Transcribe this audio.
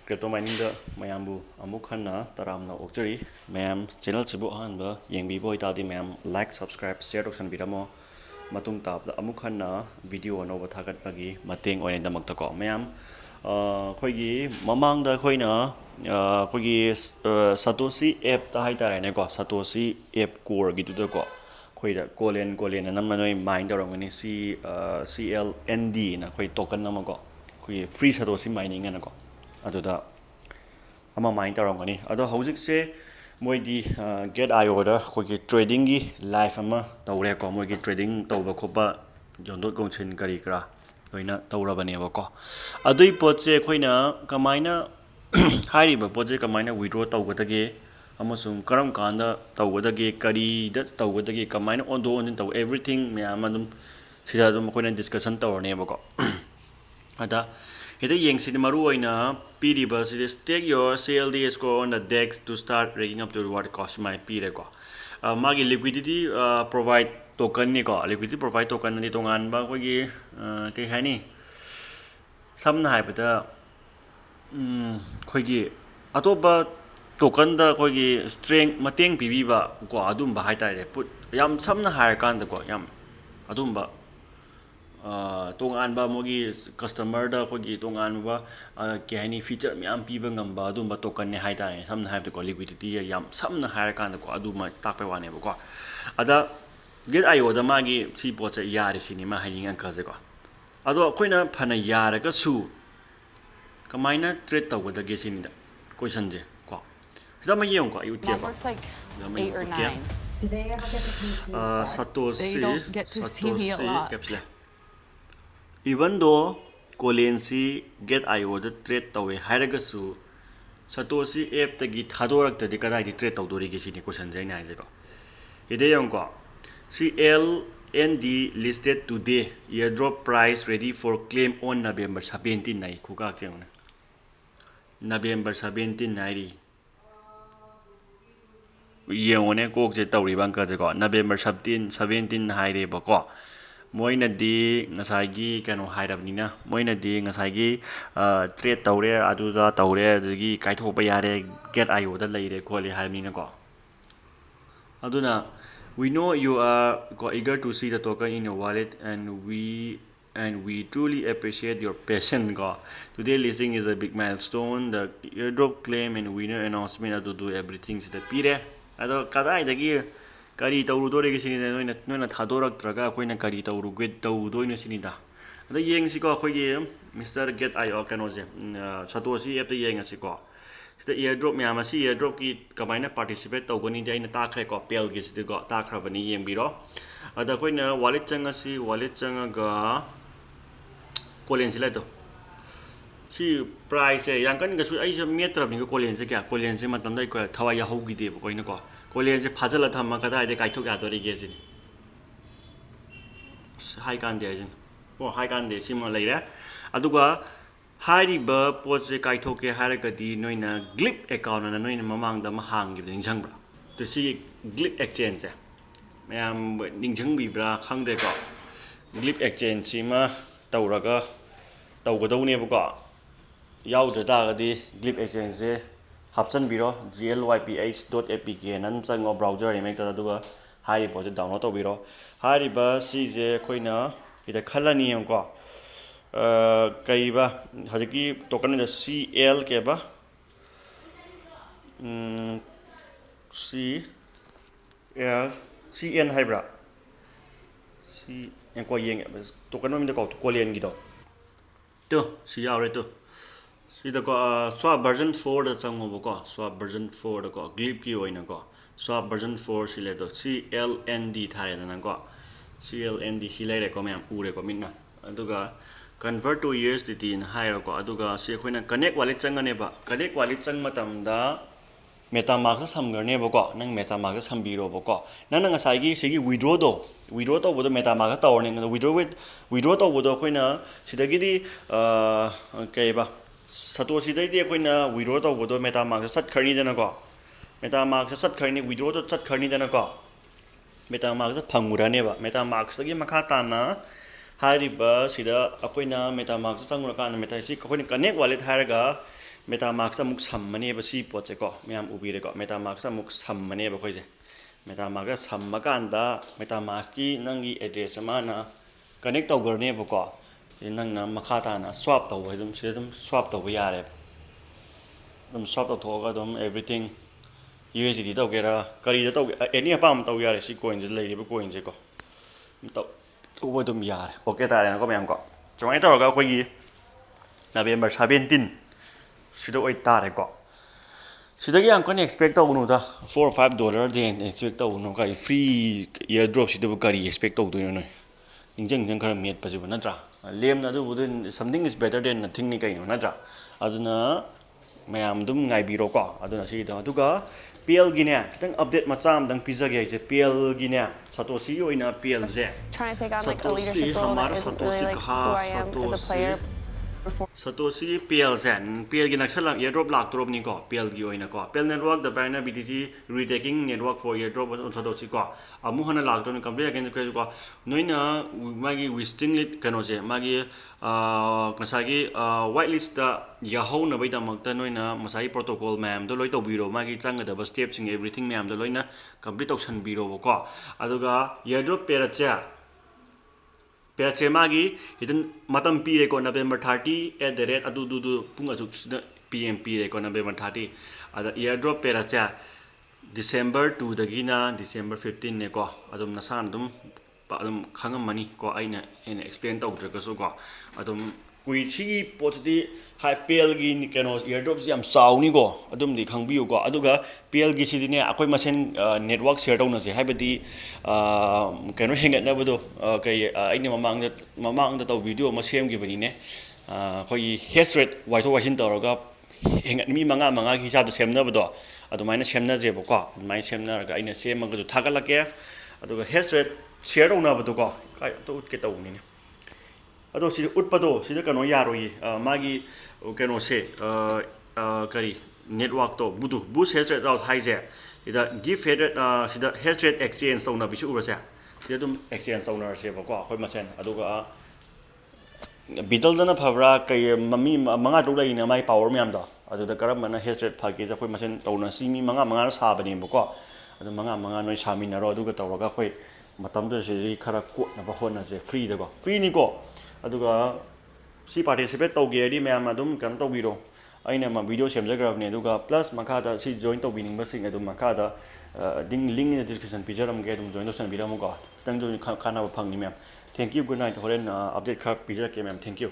crypto mining da mayambu amuk khanna taramna okchari mayam channel chibu hanba yengbi boy tadi mayam like subscribe share option biramo matung tabda amuk khanna video no bathagat pagi mateng oine damakta ko mayam khoigi mamang da khoina khoigi Satoshi app ta haitare ne ko Satoshi app core gitu da ko khoida colen namna noi mine dorongani CLND na khoi token nama ko khoi free Satoshi mining na ko aduda ama mine tarongani ado hojik se moidi get io da khogi trading gi live ama tawre ko moigi trading tawba khoba yondot gongchen kari kra loina tawrabane ba ko adui poche khoina kamaina hairiba poche kamaina withdraw tawgadage amasung karam kanda tawgadage kari da tawgadage kamaina ondo on taw everything me amadum sida dum khoina discussion tawrne ba ko ada Hida yengsi the maru oina piriba stake your CLD score on the DEX to start racking up to reward cost my pireko. Magi liquidity provide token ni ko liquidity provide token ni tongan ba kogi kay hani samna haibata kogi atoba token da kogi strength mateng pibiba ko adum ba haitare put yam samna hire kan da ko yam adum ba tongan ba mogi customer da kogi tongan ba kehani feature myam piba ngamba adum ba token ne haitare samna haibta ko liquidity yam samna hire kan da ko aduma takpe wane ba ko ada get io da magi si poche yari sinima haning an kaze ko ado koina phana yara ka su kamaina trade taw da ge sinida question je ko da ma yong ko yu te ba looks like 8 or 9. Satoshi They don't get to see me a lot. capsule even though colen si get io da trade taw hairaga su Satoshi app tagi thadorak tadi kadai di trade taw dori ge sini question je na je ko ide yong ko CLND listed today airdrop price ready for claim on November 17 nai khukak cheng November 17 nairi yengone kok je tawri bang ka je ko November 17 haire ba ko moina di ngasai gi kano hairabni na moina di ngasai gi trade tawre aduda tawre gi kaithok ba yare get io da leire kholi haibni na ko aduna we know you are eager to see the token in your wallet and we truly appreciate your patience go. Today listing is a big milestone. The airdrop claim and winner announcement to do everything to the pire. Ado kada idagi kari tawru dore gi sinida noina thadorak traga koina kari tawru get tawdu ino sinida. Ado yeng siko khogi Mr. Get IO kanoje Satoshi app the yeng siko. The airdrop me amasi airdrop ki kamaina participate tawgani de ina takre ko pel gi sidi go takrabani yeng biro. Ada koina wallet changa ga colen sila to si price yang kan ga su ai metra ni colen se kya colen se matam dai ko thawa ya hogi de ko ina ko colen se phajala thamma ka dai de kai thok ya to ri ge sin hai kan de sin o hai kan de sim lai ra aduga hari ba pot se kai thok ke har ga di noina glip account na noina mamang da ma hang gi ning sang bra to si glip exchange mayam ning jang bi bra khang de ko glip exchange si ma tawraga tawgadawne ba yaudra dagadi glip exchange se hapchan biro glyph.apk nan chango browser remake ta duga hai po download to biro hari ba si je koina ida khalani ko kai ba hajiki token da CL ke ba CN hybrid si en ko yeng token no mi da ko colen gi do to si yaure to si da ko swap version 4 da chango ba ko swap version 4 da ko glip ki oina ko swap version 4 si le to CLND thare na ko CLND si le re ko me ure ko minna aduga convert to USDT in higher ko aduga si khoina connect wallet changane ba connect wallet chang matam da metamask samgarne ba ko nang metamask sambiro ba ko nang ngasai gi sigi withdraw to bodo metamask tawrne withdraw to bodo koina sidagi di kai ba Satoshi dai di koina withdraw to bodo metamask sat kharni dana ko metamask sat kharni withdraw to sat kharni dana ko metamask phangurane ba metamask gi makha ta na hari ba sida akoina metamask changura kan meta si koina connect wallet haraga MetaMask amuk sammane si poche ko myam ubire ko MetaMask amuk sammane ba khoise MetaMask sammakanda MetaMask ki nangi address amana connect tawgorne ba ko nangna mkhda na swap tawba dum sidum swap tawba yare dum swap tawga dum everything USD tawgera kari da taw any apam taw yare si coin je lei ba coin je ko taw tawba dum yare okay tare na ko myam ko chongai tawga khoi gi November 17 sida oi tare ko sida gi am expect taw nu da $4 or $5 den expect taw nu kai free airdrop sida ba kari expect taw do no injeng khara met pa jibu natra lem na du something is better than nothing ni kai no natra aduna mayam dum ngai biro ko aduna si da duga PL gi ne kitang update macham dang pizza gi je PL gi ne Satoshi oina PL je Trying to take on like a Satoshi leadership role hamara that isn't Satoshi really like kha who I am as a player. Satoshi PL zen PL gi naksalang airdrop lak drop ni ko PL gi oina ko PL network the banner BTC retaking network for airdrop on Satoshi ko amu hana lak drop ni complete again ko noina magi listing lit kano je magi masagi whitelist da yahau na bai da makta noina masai protocol ma'am do loi to biro magi changa da step sing everything ma'am do loina complete option biro ko aduga airdrop peracha Perache magi idan matam pire ko November 30 at the rate adu punga PM pire ko November 30 ada airdrop peracha December 2 dagina December 15 ne ko adum nasan dum khangam mani ko aina en explain taw dra so ko adum kui chi potdi high PL gi ni kano airdrop jam sauni go adum di khangbiu go aduga PL gi sidine akoi masen network share taw na se haibadi kano hengat na bodo kai aina mamang da taw video ma sem gi bani ne khoi hash rate waito wasin tawraga hengat mi manga gi hisab da sem na bodo adumaina semna je bo ko mai semna ga aina sem ma ga thagalake aduga hash rate share taw na bodo ko kai to ut ke taw ni ne ado si utpado si kano yaroi magi kano se kari network to budu boost hash rate out high je ida give head sida hash rate exchange sauna bisu urase sida dum exchange sauna se ba ko khoi masen aduga bidal dana phabra kai mami manga to lai na mai power myam da aduda karam mana hash rate phage ja khoi masen tawna si mi manga sa bani ba ko adu manga noi sami na ro aduga tawraga khoi matam da se khara ko na ba hona je free da ko free ni ko aduga si participate tawge di mayam adum kan tawbiro aina ma video semjagrafne aduga plus mkhda si join tawbining basing adum mkhda ding link in the description pijaram ge adum join to san biram ko tang jo khana ba phangni mayam thank you good night horen update khap pijak ke mayam thank you